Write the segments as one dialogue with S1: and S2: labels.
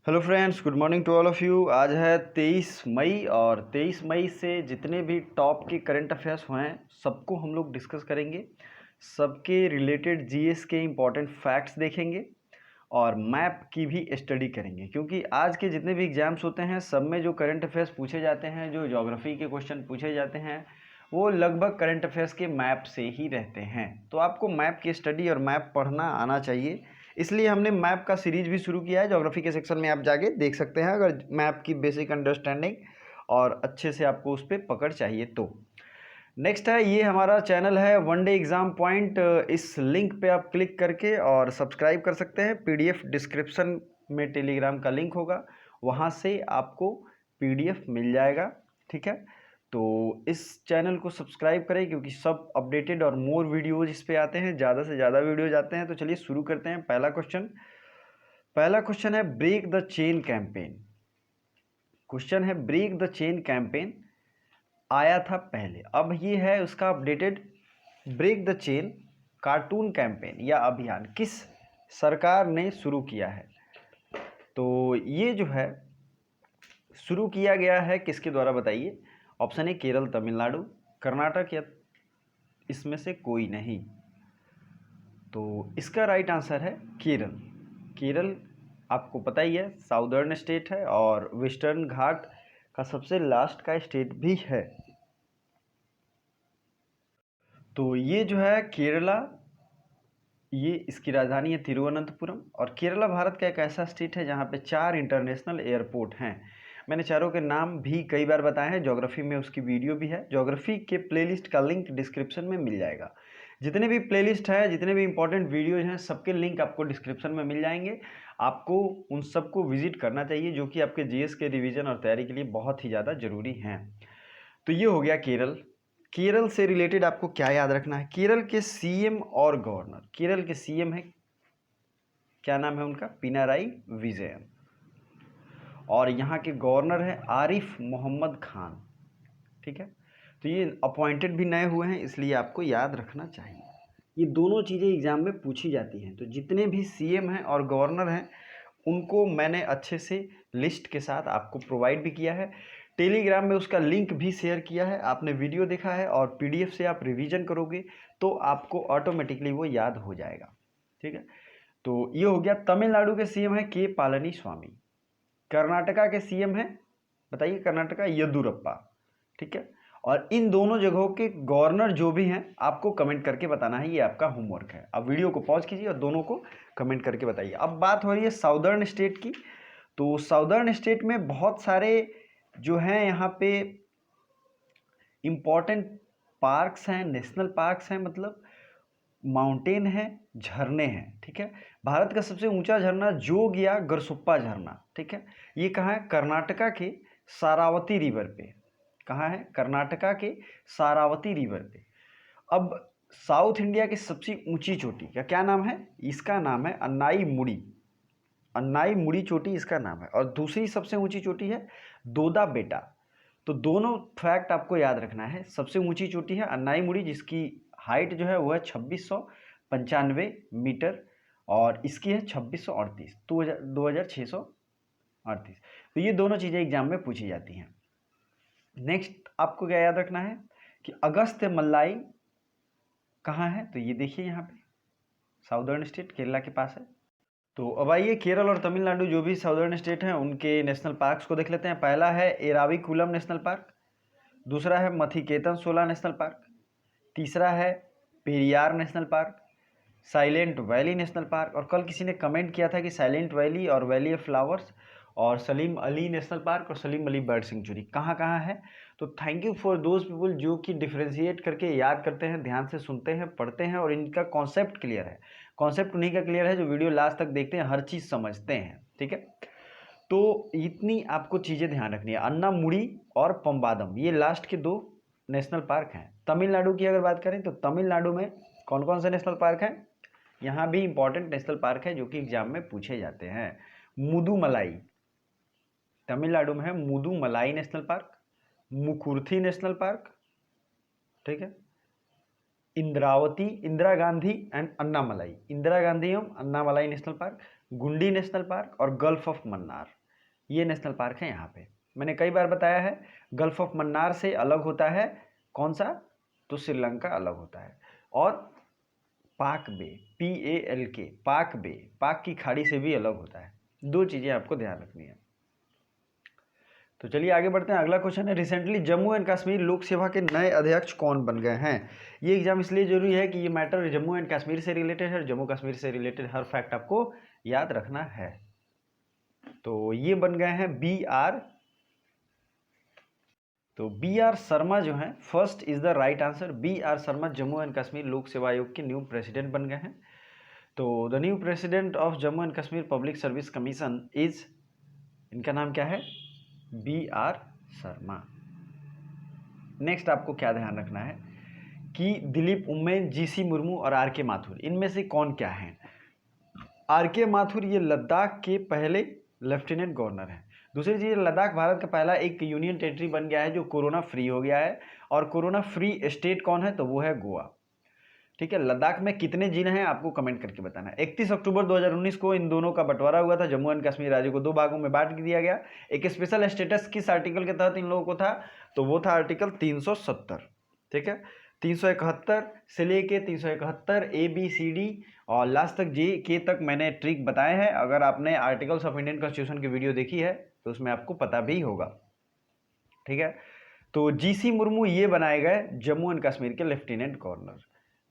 S1: Hello friends, good morning to all of you. आज है 23 मई और 23 मई से जितने भी टॉप के करंट अफेयर्स हुए हैं सबको हम लोग डिस्कस करेंगे। सबके रिलेटेड जीएस के इम्पॉर्टेंट फैक्ट्स देखेंगे और मैप की भी स्टडी करेंगे, क्योंकि आज के जितने भी एग्जाम्स होते हैं सब में जो करंट अफेयर्स पूछे जाते हैं, जो ज्योग्राफी के क्वेश्चन पूछे जाते हैं, वो लगभग करंट अफेयर्स के मैप से ही रहते हैं। तो आपको मैप की स्टडी और मैप पढ़ना आना चाहिए, इसलिए हमने मैप का सीरीज भी शुरू किया है। ज्योग्राफी के सेक्शन में आप जाके देख सकते हैं अगर मैप की बेसिक अंडरस्टैंडिंग और अच्छे से आपको उस पर पकड़ चाहिए तो। नेक्स्ट है, ये हमारा चैनल है वन डे एग्ज़ाम पॉइंट। इस लिंक पे आप क्लिक करके और सब्सक्राइब कर सकते हैं। पीडीएफ डिस्क्रिप्शन में टेलीग्राम का लिंक होगा, वहाँ से आपको पीडीएफ मिल जाएगा। ठीक है, तो इस चैनल को सब्सक्राइब करें क्योंकि सब अपडेटेड और मोर वीडियोज इस पे आते हैं, ज़्यादा से ज़्यादा वीडियोज आते हैं। तो चलिए शुरू करते हैं। पहला क्वेश्चन है break the chain campaign. Question है ब्रेक द चेन कैंपेन आया था पहले, अब ये है उसका updated. Break the chain cartoon campaign या अभियान किस सरकार ने शुरू किया है? तो ये जो है शुरू किया गया है किसके द्वारा बताइए? ऑप्शन ए केरल, तमिलनाडु, कर्नाटक या इसमें से कोई नहीं। तो इसका राइट आंसर है केरल। केरल आपको पता ही है साउदर्न स्टेट है और वेस्टर्न घाट का सबसे लास्ट का स्टेट भी है। तो ये जो है केरला, ये इसकी राजधानी है तिरुवनंतपुरम। और केरला भारत का एक ऐसा स्टेट है जहाँ पे 4 इंटरनेशनल एयरपोर्ट हैं। मैंने चारों के नाम भी कई बार बताए हैं, ज्योग्राफी में उसकी वीडियो भी है। ज्योग्राफी के प्लेलिस्ट का लिंक डिस्क्रिप्शन में मिल जाएगा। जितने भी प्लेलिस्ट हैं, जितने भी इंपॉर्टेंट वीडियोज हैं, सबके लिंक आपको डिस्क्रिप्शन में मिल जाएंगे। आपको उन सबको विजिट करना चाहिए, जो कि आपके जीएस के रिवीजन और तैयारी के लिए बहुत ही ज़्यादा ज़रूरी हैं। तो ये हो गया केरल। केरल से रिलेटेड आपको क्या याद रखना है? केरल के सीएम और गवर्नर, केरल के सीएम है, क्या नाम है उनका? पिनाराई विजयन। और यहाँ के गवर्नर है आरिफ मोहम्मद खान। ठीक है, तो ये अपॉइंटेड भी नए हुए हैं, इसलिए आपको याद रखना चाहिए। ये दोनों चीज़ें एग्जाम में पूछी जाती हैं। तो जितने भी सीएम हैं और गवर्नर हैं उनको मैंने अच्छे से लिस्ट के साथ आपको प्रोवाइड भी किया है। टेलीग्राम में उसका लिंक भी शेयर किया है, आपने वीडियो देखा है और पीडीएफ से आप रिवीजन करोगे तो आपको ऑटोमेटिकली वो याद हो जाएगा। ठीक है, तो ये हो गया। तमिलनाडु के सीएम है के पालनी स्वामी। कर्नाटका के सीएम है, बताइए, कर्नाटका येदुरप्पा। ठीक है, और इन दोनों जगहों के गवर्नर जो भी हैं आपको कमेंट करके बताना है, ये आपका होमवर्क है। अब वीडियो को पॉज कीजिए और दोनों को कमेंट करके बताइए। अब बात हो रही है साउदर्न स्टेट की। तो साउदर्न स्टेट में बहुत सारे जो हैं यहाँ पे इम्पॉर्टेंट पार्क्स हैं, नेशनल पार्क्स हैं, मतलब माउंटेन है, झरने हैं। ठीक है, भारत का सबसे ऊंचा झरना जोग या गरसुप्पा झरना, ठीक है, ये कहाँ है? कर्नाटका के सारावती रिवर पे। कहाँ है? कर्नाटका के सारावती रिवर पे। अब साउथ इंडिया की सबसे ऊंची चोटी का क्या नाम है? इसका नाम है अन्नाई मुड़ी। अन्नाई मुड़ी चोटी इसका नाम है। और दूसरी सबसे ऊंची चोटी है दोदा बेटा। तो दोनों फैक्ट आपको याद रखना है। सबसे ऊंची चोटी है अन्नाई मुड़ी, जिसकी हाइट जो है वो है 2695 मीटर और इसकी है 2638, 2638। तो ये दोनों चीज़ें एग्जाम में पूछी जाती हैं। नेक्स्ट आपको क्या याद रखना है कि अगस्त्य मल्लाई कहाँ है? तो ये देखिए यहाँ पे साउदर्न स्टेट केरला के पास है। तो अब आइए केरल और तमिलनाडु जो भी साउदर्न स्टेट हैं उनके नेशनल पार्क्स को देख लेते हैं। पहला है एराविकुलम नेशनल पार्क, दूसरा है मथिकेतन शोला नेशनल पार्क, तीसरा है Periyar national park, silent valley national park. और कल किसी ने कमेंट किया था कि साइलेंट वैली और वैली ऑफ फ्लावर्स और सलीम अली नेशनल पार्क और सलीम अली बर्ड सेंचुरी कहाँ कहाँ है। तो thank you for those people जो कि डिफ्रेंशिएट करके याद करते हैं, ध्यान से सुनते हैं, पढ़ते हैं और इनका कॉन्सेप्ट क्लियर है। कॉन्सेप्ट उन्हीं का क्लियर है जो वीडियो लास्ट तक देखते हैं, हर चीज़ समझते हैं। ठीक है, तो इतनी आपको चीज़ें ध्यान रखनी है। अन्नामुड़ी और पंबादम ये लास्ट के 2 नेशनल पार्क हैं। तमिलनाडु की अगर बात करें तो तमिलनाडु में कौन कौन से नेशनल पार्क हैं? यहाँ भी इंपॉर्टेंट नेशनल पार्क है जो कि एग्जाम में पूछे जाते हैं। मुदुमलाई, तमिलनाडु में है Mudumalai national park, Mukurthi national park, ठीक है, इंद्रावती, इंदिरा गांधी एंड अन्नामलाई, इंदिरा गांधी एवं अन्नामलाई नेशनल पार्क, गुंडी नेशनल पार्क और गल्फ ऑफ मन्नार। ये नेशनल पार्क है यहाँ पे। मैंने कई बार बताया है, गल्फ ऑफ मन्नार से अलग होता है कौन सा, तो श्रीलंका अलग होता है। और पाक बे, PALK, पाक बे, पाक की खाड़ी से भी अलग होता है। दो चीज़ें आपको ध्यान रखनी है। तो चलिए आगे बढ़ते हैं। अगला क्वेश्चन है, रिसेंटली जम्मू एंड कश्मीर लोक सेवा के नए अध्यक्ष कौन बन गए हैं। ये एग्जाम इसलिए जरूरी है कि ये मैटर जम्मू एंड कश्मीर से रिलेटेड है, जम्मू कश्मीर से रिलेटेड हर फैक्ट आपको याद रखना है। तो ये बन गए हैं BR शर्मा जो हैं, first is the right answer. BR Sharma Jammu and Kashmir लोक सेवा आयोग के न्यू प्रेसिडेंट बन गए हैं। तो the new president of Jammu and Kashmir public service commission is, इनका नाम क्या है, BR शर्मा। नेक्स्ट आपको क्या ध्यान रखना है कि दिलीप उम्मेन, GC मुर्मू और RK माथुर, इनमें से कौन क्या हैं। RK माथुर ये लद्दाख के पहले लेफ्टिनेंट गवर्नर हैं। दूसरी चीज़, लद्दाख भारत का पहला एक यूनियन टेरिटरी बन गया है जो कोरोना फ्री हो गया है। और कोरोना फ्री स्टेट कौन है, तो वो है गोवा। ठीक है, लद्दाख में कितने जिले हैं आपको कमेंट करके बताना है। 31 अक्टूबर 2019 को इन दोनों का बंटवारा हुआ था। जम्मू एंड कश्मीर राज्य को 2 भागों में बांट दिया गया। एक स्पेशल स्टेटस किस आर्टिकल के तहत इन लोगों को था, तो वो था आर्टिकल 370। ठीक है, 371 से लेके 371 ABCD और लास्ट तक JK तक मैंने ट्रिक बताए हैं। अगर आपने आर्टिकल्स ऑफ इंडियन कॉन्स्टिट्यूशन की वीडियो देखी है तो उसमें आपको पता भी होगा। ठीक है, तो GC मुर्मू ये बनाए गए जम्मू एंड कश्मीर के lieutenant governor.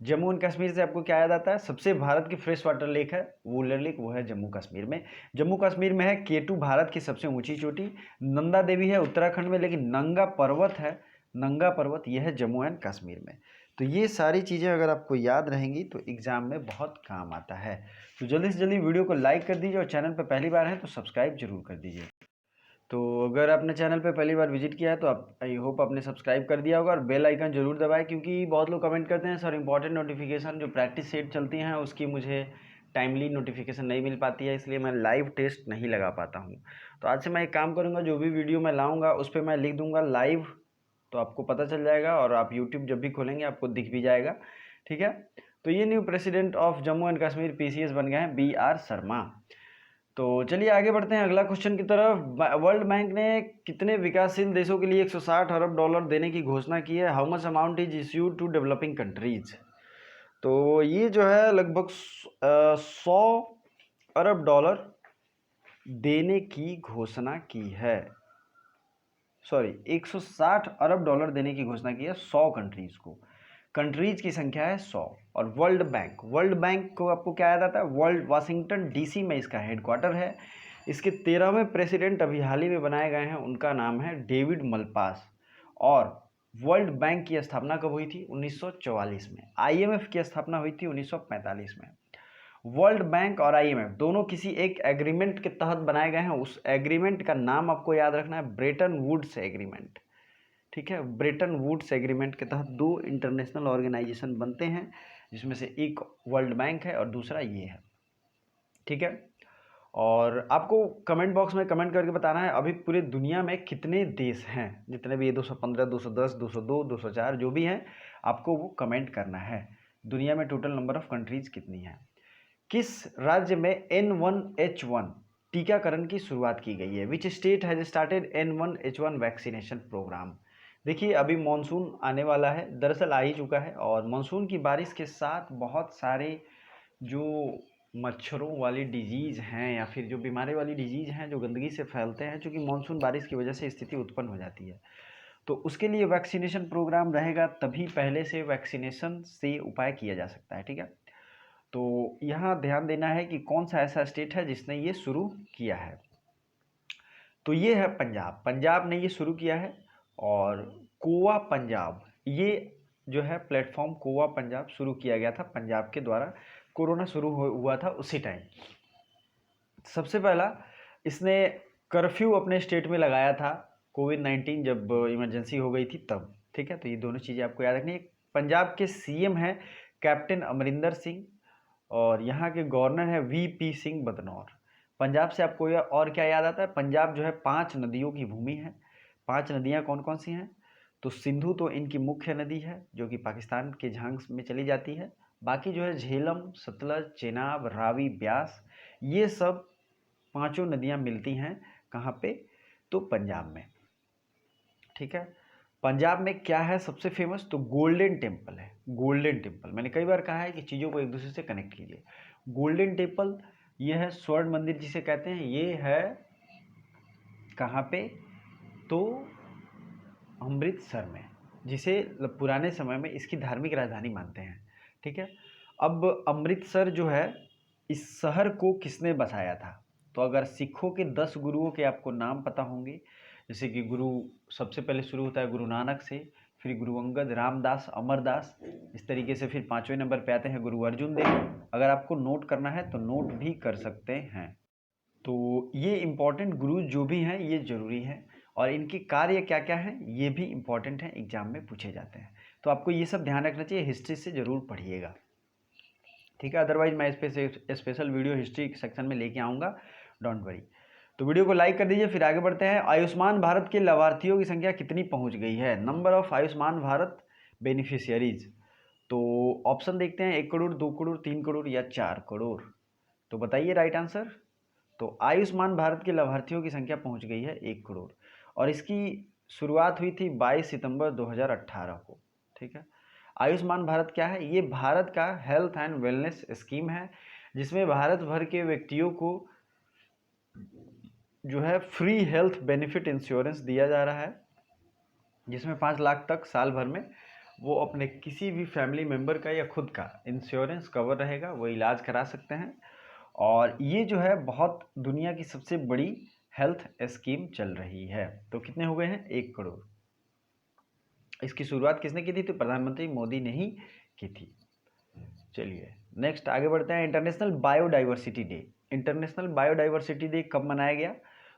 S1: Jammu and Kashmir से आपको क्या याद आता है, सबसे भारत की फ्रेश वाटर लेक है, वुलर लेक, वो है जम्मू कश्मीर में। जम्मू कश्मीर में है K2 भारत की सबसे ऊंची चोटी। नंदा देवी है उत्तराखंड में, लेकिन नंगा पर्वत है, नंगा पर्वत ये है जम्मू एंड कश्मीर में। तो ये सारी चीज़ें अगर आपको याद रहेंगी तो एग्जाम में बहुत काम आता है। तो जल्दी से जल्दी वीडियो को लाइक कर दीजिए और चैनल पर पहली बार है तो सब्सक्राइब जरूर कर दीजिए। तो अगर आपने चैनल पे पहली बार विजिट किया है तो आप, आई होप आपने सब्सक्राइब कर दिया होगा और बेल आइकन जरूर दबाएं, क्योंकि बहुत लोग कमेंट करते हैं सर इंपॉर्टेंट नोटिफिकेशन जो प्रैक्टिस सेट चलती हैं उसकी मुझे टाइमली नोटिफिकेशन नहीं मिल पाती है, इसलिए मैं लाइव टेस्ट नहीं लगा पाता हूँ। तो आज से मैं एक काम करूँगा, जो भी वीडियो मैं लाऊँगा उस पर मैं लिख दूँगा लाइव, तो आपको पता चल जाएगा और आप यूट्यूब जब भी खोलेंगे आपको दिख भी जाएगा। ठीक है, तो ये new president of Jammu and Kashmir PCS बन गए हैं BR शर्मा। तो चलिए आगे बढ़ते हैं अगला क्वेश्चन की तरफ। वर्ल्ड बैंक ने कितने विकासशील देशों के लिए 160 अरब डॉलर देने की घोषणा की है। How much amount is issued to developing countries. तो ये जो है लगभग 100 अरब डॉलर देने की घोषणा की है। सॉरी, 160 अरब डॉलर देने की घोषणा की है 100 कंट्रीज को। कंट्रीज की संख्या है 100। और वर्ल्ड बैंक को आपको क्या याद आता है, वर्ल्ड वाशिंगटन DC में इसका हेडक्वार्टर है। इसके 13वें प्रेसिडेंट अभी हाल ही में बनाए गए हैं, उनका नाम है डेविड मलपास। और वर्ल्ड बैंक की स्थापना कब हुई थी, 1944 में। IMF की स्थापना हुई थी 1945 में। वर्ल्ड बैंक और IMF दोनों किसी एक एग्रीमेंट के तहत बनाए गए हैं। उस एग्रीमेंट का नाम आपको याद रखना है, ब्रेटन वुड्स एग्रीमेंट। ठीक है, ब्रेटन वुड्स एग्रीमेंट के तहत 2 इंटरनेशनल ऑर्गेनाइजेशन बनते हैं, जिसमें से एक वर्ल्ड बैंक है और दूसरा ये है। ठीक है, और आपको कमेंट बॉक्स में कमेंट करके बताना है अभी पूरे दुनिया में कितने देश हैं, जितने भी ये 215, 210, 202, 204 जो भी हैं, आपको वो कमेंट करना है। दुनिया में टोटल नंबर ऑफ कंट्रीज कितनी है। किस राज्य में N1H1 टीकाकरण की शुरुआत की गई है। Which state has started N1H1 vaccination programme. देखिए अभी मानसून आने वाला है, दरअसल आ ही चुका है, और मानसून की बारिश के साथ बहुत सारे जो मच्छरों वाली डिजीज़ हैं या फिर जो बीमारी वाली डिजीज़ हैं जो गंदगी से फैलते हैं, चूँकि मानसून बारिश की वजह से स्थिति उत्पन्न हो जाती है, तो उसके लिए वैक्सीनेशन प्रोग्राम रहेगा, तभी पहले से वैक्सीनेशन से उपाय किया जा सकता है। ठीक है, तो यहाँ ध्यान देना है कि कौन सा ऐसा स्टेट है जिसने ये शुरू किया है। तो ये है पंजाब ने ये शुरू किया है। और कोवा पंजाब, ये जो है प्लेटफॉर्म कोवा पंजाब शुरू किया गया था पंजाब के द्वारा। कोरोना शुरू हुआ था उसी टाइम। सबसे पहला इसने कर्फ्यू अपने स्टेट में लगाया था कोविड-19 जब इमरजेंसी हो गई थी तब। ठीक है, तो ये दोनों चीज़ें आपको याद रखनी है। पंजाब के CM हैं कैप्टन अमरिंदर सिंह और यहाँ के गवर्नर है VP सिंह बदनौर। पंजाब से आपको और क्या याद आता है, पंजाब जो है 5 नदियों की भूमि है। 5 नदियाँ कौन कौन सी हैं, तो सिंधु तो इनकी मुख्य नदी है जो कि पाकिस्तान के झांग में चली जाती है। बाकी जो है झेलम, सतलज, चेनाब, रावी, ब्यास, ये सब 5 नदियाँ मिलती हैं कहाँ पे? तो पंजाब में। ठीक है, पंजाब में क्या है सबसे फेमस? तो गोल्डन टेम्पल है। गोल्डन टेम्पल, मैंने कई बार कहा है कि चीज़ों को एक दूसरे से कनेक्ट कीजिए। गोल्डन टेम्पल ये है स्वर्ण मंदिर जिसे कहते हैं, ये है कहाँ पे? तो अमृतसर में, जिसे पुराने समय में इसकी धार्मिक राजधानी मानते हैं। ठीक है, अब अमृतसर जो है, इस शहर को किसने बसाया था? तो अगर सिखों के 10 गुरुओं के आपको नाम पता होंगे, जैसे कि गुरु सबसे पहले शुरू होता है गुरु नानक से, फिर गुरु अंगद, रामदास, अमरदास, इस तरीके से फिर 5वें नंबर पे आते हैं गुरु अर्जुन देव। अगर आपको नोट करना है तो नोट भी कर सकते हैं। तो ये इम्पोर्टेंट गुरु जो भी हैं ये ज़रूरी हैं, और इनके कार्य क्या क्या हैं ये भी इम्पोर्टेंट हैं, एग्जाम में पूछे जाते हैं। तो आपको ये सब ध्यान रखना चाहिए, हिस्ट्री से ज़रूर पढ़िएगा। ठीक है, अदरवाइज मैं इस पे स्पेशल वीडियो हिस्ट्री सेक्शन में लेके आऊँगा, डोंट वरी। तो वीडियो को लाइक कर दीजिए, फिर आगे बढ़ते हैं। आयुष्मान भारत के लाभार्थियों की संख्या कितनी पहुँच गई है? Number of Ayushman Bharat beneficiaries. तो ऑप्शन देखते हैं, 1 करोड़, 2 करोड़, 3 करोड़ या 4 करोड़। तो बताइए राइट आंसर। तो आयुष्मान भारत के लाभार्थियों की संख्या पहुंच गई है 1 करोड़, और इसकी शुरुआत हुई थी 22 सितंबर 2018 को। ठीक है, आयुष्मान भारत क्या है? ये भारत का हेल्थ एंड वेलनेस स्कीम है, जिसमें भारत भर के व्यक्तियों को जो है फ्री हेल्थ बेनिफिट इंश्योरेंस दिया जा रहा है, जिसमें 5 लाख तक साल भर में वो अपने किसी भी फैमिली मेम्बर का या खुद का इंश्योरेंस कवर रहेगा, वो इलाज करा सकते हैं। और ये जो है बहुत दुनिया की सबसे बड़ी हेल्थ स्कीम चल रही है। तो कितने हो गए हैं? 1 करोड़। इसकी शुरुआत किसने की थी? तो प्रधानमंत्री मोदी ने ही की थी। चलिए नेक्स्ट आगे बढ़ते हैं। International biodiversity day. International biodiversity day कब मनाया गया?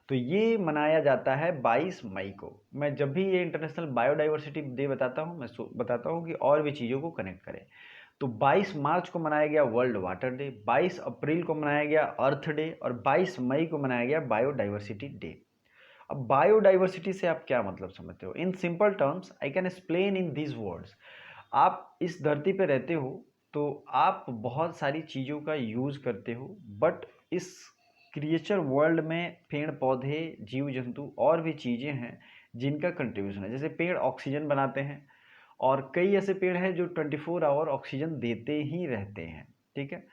S1: तो ये मनाया जाता है 22 मई को। मैं जब भी ये इंटरनेशनल बायोडाइवर्सिटी डे बताता हूँ, मैं बताता हूँ कि और भी चीज़ों को कनेक्ट करें। तो 22 मार्च को मनाया गया वर्ल्ड वाटर डे, 22 अप्रैल को मनाया गया अर्थ डे, और 22 मई को मनाया गया बायोडाइवर्सिटी डे। अब बायोडाइवर्सिटी से आप क्या मतलब समझते हो? In simple terms I can explain in these words. आप इस धरती पे रहते हो तो आप बहुत सारी चीज़ों का यूज़ करते हो, बट इस क्रिएचर वर्ल्ड में पेड़ पौधे, जीव जंतु और भी चीज़ें हैं जिनका कंट्रीब्यूशन है। जैसे पेड़ ऑक्सीजन बनाते हैं, और कई ऐसे पेड़ हैं जो 24 आवर ऑक्सीजन देते ही रहते हैं। ठीक है,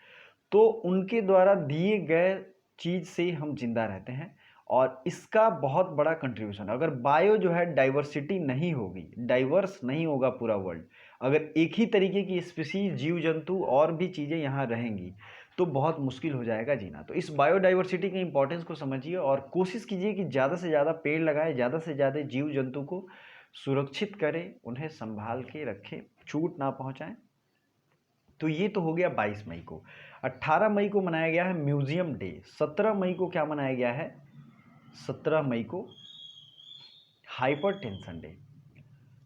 S1: तो उनके द्वारा दिए गए चीज़ से हम जिंदा रहते हैं, और इसका बहुत बड़ा कंट्रीब्यूशन। अगर बायो जो है डाइवर्सिटी नहीं होगी, डाइवर्स नहीं होगा पूरा वर्ल्ड, अगर एक ही तरीके की स्पीसीज, जीव जंतु और भी चीज़ें यहाँ रहेंगी, तो बहुत मुश्किल हो जाएगा जीना। तो इस बायोडाइवर्सिटी के इंपॉर्टेंस को समझिए और कोशिश कीजिए कि ज़्यादा से ज़्यादा पेड़ लगाएं, ज़्यादा से ज़्यादा जीव जंतु को सुरक्षित करें, उन्हें संभाल के रखें, चोट ना पहुँचाएं। तो ये तो हो गया 22 मई को। 18 मई को मनाया गया है म्यूजियम डे। 17 मई को क्या मनाया गया है? 17 मई को हाइपरटेंशन डे।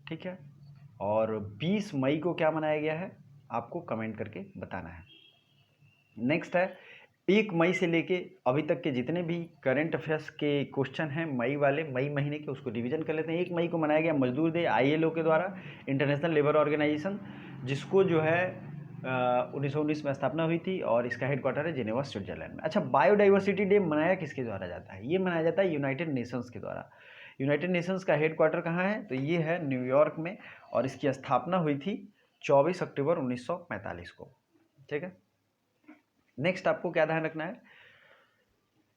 S1: ठीक है, और 20 मई को क्या मनाया गया है? आपको कमेंट करके बताना है। नेक्स्ट है 1 मई से लेके अभी तक के जितने भी करंट अफेयर्स के क्वेश्चन हैं मई वाले, मई महीने के, उसको रिवीजन कर लेते हैं। 1 मई को मनाया गया मजदूर डे, ILO के द्वारा, इंटरनेशनल लेबर ऑर्गेनाइजेशन, जिसको जो है 1919 में स्थापना हुई थी, और इसका हेडक्वार्टर है जिनेवा, स्विट्जरलैंड में। अच्छा, बायोडाइवर्सिटी डे मनाया किसके द्वारा जाता है? ये मनाया जाता है यूनाइटेड नेशंस के द्वारा। यूनाइटेड नेशंस का हेडक्वार्टर कहाँ है? तो ये है न्यूयॉर्क में, और इसकी स्थापना हुई थी 24 अक्टूबर 1945 को। ठीक है, नेक्स्ट आपको क्या ध्यान रखना है?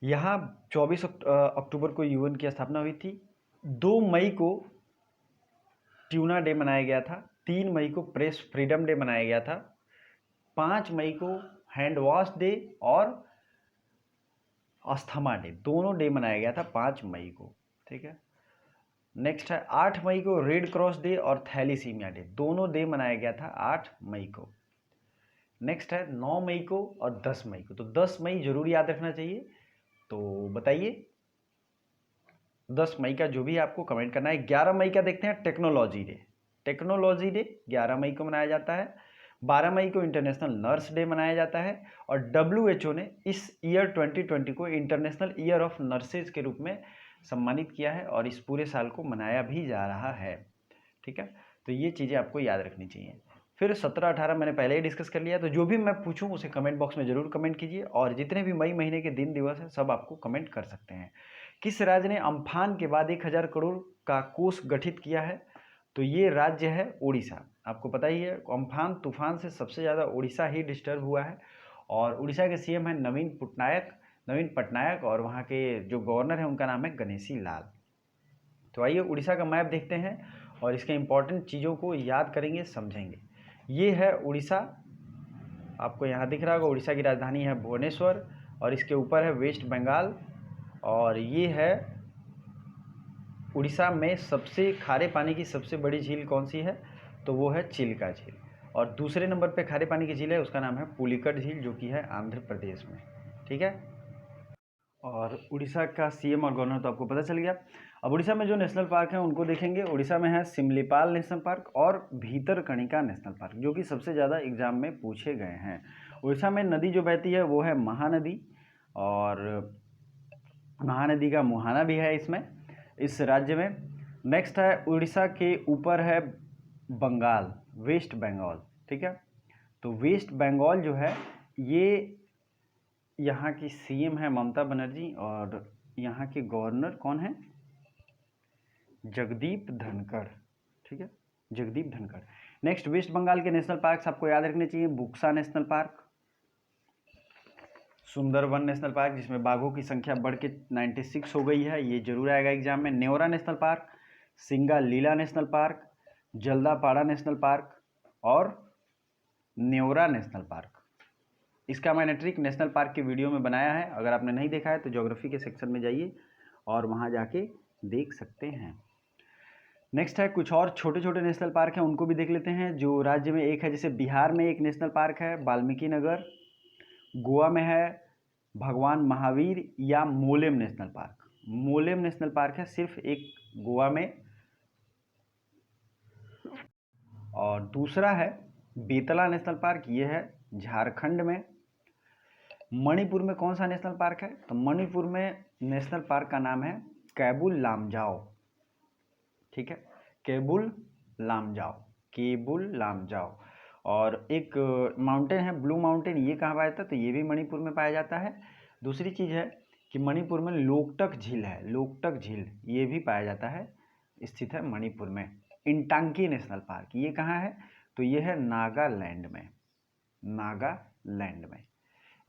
S1: यहाँ 24 अक्टूबर को UN की स्थापना हुई थी। 2 मई को ट्यूना डे मनाया गया था। 3 मई को प्रेस फ्रीडम डे मनाया गया था। 5 मई को हैंड वॉश डे और अस्थमा डे, दोनों डे मनाया गया था 5 मई को। ठीक है, नेक्स्ट है 8 मई को रेड क्रॉस डे और थैलीसीमिया डे, दोनों डे मनाया गया था 8 मई को। नेक्स्ट है 9 मई को और 10 मई को। तो 10 मई जरूर याद रखना चाहिए। तो बताइए 10 मई का जो भी आपको कमेंट करना है। 11 मई का देखते हैं टेक्नोलॉजी डे। टेक्नोलॉजी डे 11 मई को मनाया जाता है। 12 मई को इंटरनेशनल नर्स डे मनाया जाता है, और WHO ने इस ईयर 2020 को इंटरनेशनल ईयर ऑफ नर्सेज के रूप में सम्मानित किया है, और इस पूरे साल को मनाया भी जा रहा है। ठीक है, तो ये चीज़ें आपको याद रखनी चाहिए। फिर 17-18 मैंने पहले ही डिस्कस कर लिया। तो जो भी मैं पूछूं उसे कमेंट बॉक्स में ज़रूर कमेंट कीजिए, और जितने भी मई महीने के दिन दिवस हैं सब आपको कमेंट कर सकते हैं। किस राज्य ने अम्फान के बाद 1000 करोड़ का कोष गठित किया है? तो ये राज्य है उड़ीसा। आपको पता ही है अम्फान तूफान से सबसे ज़्यादा उड़ीसा ही डिस्टर्ब हुआ है, और उड़ीसा के सीएम हैं नवीन पटनायक, और वहाँ के जो गवर्नर हैं उनका नाम है गणेशी लाल। तो आइए उड़ीसा का मैप देखते हैं और इसके इम्पोर्टेंट चीज़ों को याद करेंगे, समझेंगे। ये है उड़ीसा, आपको यहाँ दिख रहा होगा। उड़ीसा की राजधानी है भुवनेश्वर, और इसके ऊपर है वेस्ट बंगाल। और ये है उड़ीसा में सबसे खारे पानी की सबसे बड़ी झील कौन सी है? तो वो है चिल्का झील। और दूसरे नंबर पे खारे पानी की झील है, उसका नाम है पुलिकट झील, जो कि है आंध्र प्रदेश में। ठीक है, और उड़ीसा का सीएम और गवर्नर तो आपको पता चल गया। अब उड़ीसा में जो नेशनल पार्क हैं उनको देखेंगे। उड़ीसा में है सिमलीपाल नेशनल पार्क और भीतरकनिका नेशनल पार्क, जो कि सबसे ज़्यादा एग्जाम में पूछे गए हैं। उड़ीसा में नदी जो बहती है वो है महानदी, और महानदी का मुहाना भी है इसमें, इस राज्य में। नेक्स्ट है उड़ीसा के ऊपर है बंगाल, वेस्ट बंगाल। ठीक है, तो वेस्ट बंगाल जो है ये यहाँ की सीएम है ममता बनर्जी, और यहाँ के गवर्नर कौन है? जगदीप धनखड़। ठीक है, जगदीप धनखड़। नेक्स्ट वेस्ट बंगाल के नेशनल पार्क्स आपको याद रखने चाहिए। Buxa national park, Sundarban national park जिसमें बाघों की संख्या बढ़ के 96 हो गई है, ये जरूर आएगा एग्जाम में। Neora national park, Singalila national park, Jaldapara national park और नेवरा नेशनल पार्क। इसका मैंने ट्रिक नेशनल पार्क की वीडियो में बनाया है, अगर आपने नहीं देखा है तो ज्योग्राफी के सेक्शन में जाइए और वहाँ जाके देख सकते हैं। नेक्स्ट है कुछ और छोटे छोटे नेशनल पार्क हैं, उनको भी देख लेते हैं। जो राज्य में एक है, जैसे बिहार में एक नेशनल पार्क है वाल्मीकि नगर, गोवा में है भगवान महावीर या Mollem national park. Mollem national park है सिर्फ एक गोवा में, और दूसरा है बेतला नेशनल पार्क, ये है झारखंड में। मणिपुर में कौन सा नेशनल पार्क है? तो मणिपुर में नेशनल पार्क का नाम है कैबुल लामजाओ। ठीक है, केबुल लामजाओ। और एक माउंटेन है ब्लू माउंटेन, ये कहाँ पाया जाता है? तो ये भी मणिपुर में पाया जाता है। दूसरी चीज़ है कि मणिपुर में लोकटक झील है, लोकटक झील ये भी पाया जाता है, स्थित है मणिपुर में। इंटांकी नेशनल पार्क ये कहाँ है? तो ये है नागालैंड में, नागालैंड में।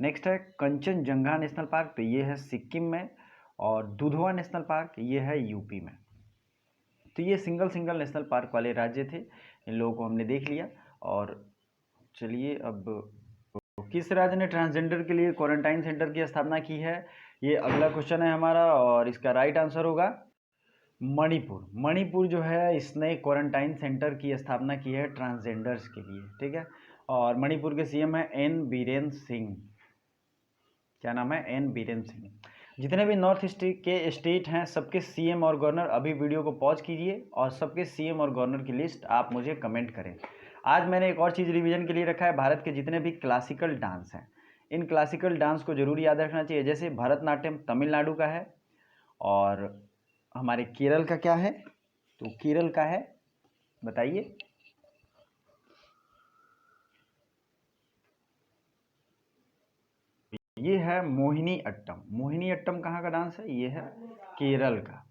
S1: नेक्स्ट है कंचनजंगा नेशनल पार्क, तो ये है सिक्किम में। और दुधवा नेशनल पार्क ये है यूपी में। तो ये सिंगल नेशनल पार्क वाले राज्य थे, इन लोगों को हमने देख लिया। और चलिए अब किस राज्य ने ट्रांसजेंडर के लिए क्वारंटाइन सेंटर की स्थापना की है, ये अगला क्वेश्चन है हमारा, और इसका राइट आंसर होगा मणिपुर। मणिपुर जो है इसने क्वारंटाइन सेंटर की स्थापना की है ट्रांसजेंडर्स के लिए। ठीक है, और मणिपुर के सीएम है एन बीरेन सिंह। क्या नाम है? एन बीरेन सिंह। जितने भी नॉर्थ ईस्ट के स्टेट हैं सबके सीएम और गवर्नर, अभी वीडियो को पॉज कीजिए और सबके सीएम और गवर्नर की लिस्ट आप मुझे कमेंट करें। आज मैंने एक और चीज़ रिवीजन के लिए रखा है, भारत के जितने भी क्लासिकल डांस हैं इन क्लासिकल डांस को जरूर याद रखना चाहिए। जैसे भरतनाट्यम तमिलनाडु का है, और हमारे केरल का क्या है? तो केरल का है, बताइए। ये है मोहिनी अट्टम। मोहिनी अट्टम कहाँ का डांस है? ये है केरल का।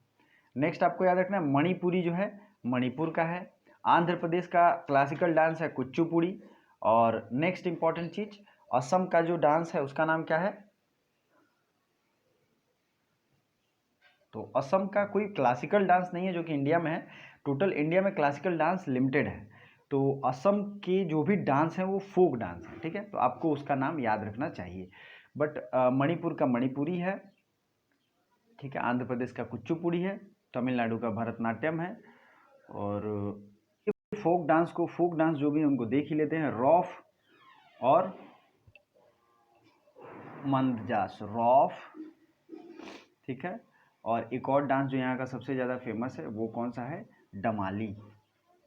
S1: नेक्स्ट आपको याद रखना है मणिपुरी जो है मणिपुर का है। आंध्र प्रदेश का क्लासिकल डांस है कुचिपुड़ी। और नेक्स्ट इंपॉर्टेंट चीज, असम का जो डांस है उसका नाम क्या है? तो असम का कोई क्लासिकल डांस नहीं है जो कि इंडिया में है, टोटल इंडिया में क्लासिकल डांस लिमिटेड है। तो असम के जो भी डांस हैं वो फोक डांस है। ठीक है, तो आपको उसका नाम याद रखना चाहिए। बट मणिपुर का मणिपुरी है, ठीक है, आंध्र प्रदेश का कुचिपुड़ी है, तमिलनाडु का भरतनाट्यम है। और फोक डांस जो भी है उनको देख ही लेते हैं। रॉफ और मंदजास, रॉफ, ठीक है। और एक और डांस जो यहाँ का सबसे ज़्यादा फेमस है वो कौन सा है? डमाली,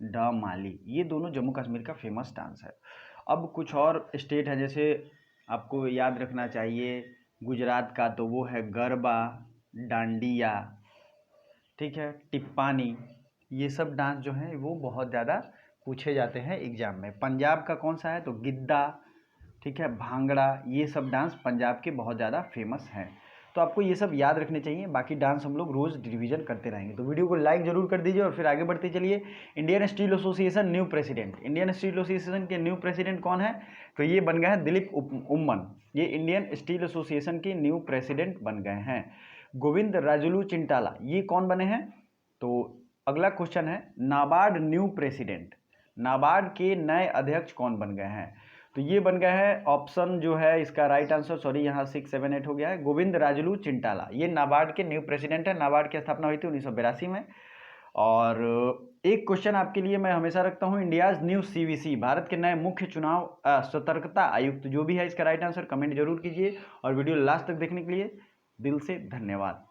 S1: डमाली। ये दोनों जम्मू कश्मीर का फेमस डांस है। अब कुछ और स्टेट है, जैसे आपको याद रखना चाहिए गुजरात का, तो वो है गरबा, डांडिया, ठीक है, टिप्पानी। ये सब डांस जो है वो बहुत ज़्यादा पूछे जाते हैं एग्जाम में। पंजाब का कौन सा है? तो गिद्दा, ठीक है, भांगड़ा, ये सब डांस पंजाब के बहुत ज़्यादा फेमस हैं। तो आपको ये सब याद रखने चाहिए, बाकी डांस हम लोग रोज़ रिवीजन करते रहेंगे। तो वीडियो को लाइक जरूर कर दीजिए और फिर आगे बढ़ते चलिए। Indian steel association new president, Indian steel association के न्यू प्रेसिडेंट कौन है? तो ये बन गए हैं दिलीप उम्मन, ये इंडियन स्टील एसोसिएशन के न्यू प्रेसिडेंट बन गए हैं। गोविंद राजुलू चिंटाला, ये कौन बने हैं? तो अगला क्वेश्चन है नाबार्ड न्यू प्रेसिडेंट, नाबार्ड के नए अध्यक्ष कौन बन गए हैं? तो ये बन गया है, ऑप्शन जो है इसका राइट आंसर, सॉरी यहाँ 6, 7, 8 हो गया है, गोविंद राजुलू चिंटाला, ये नाबार्ड के न्यू प्रेसिडेंट है। नाबार्ड की स्थापना हुई थी 1982 में। और एक क्वेश्चन आपके लिए मैं हमेशा रखता हूँ, इंडियाज न्यू सीवीसी, भारत के नए मुख्य चुनाव सतर्कता आयुक्त, जो भी है इसका राइट आंसर कमेंट जरूर कीजिए। और वीडियो लास्ट तक देखने के लिए दिल से धन्यवाद।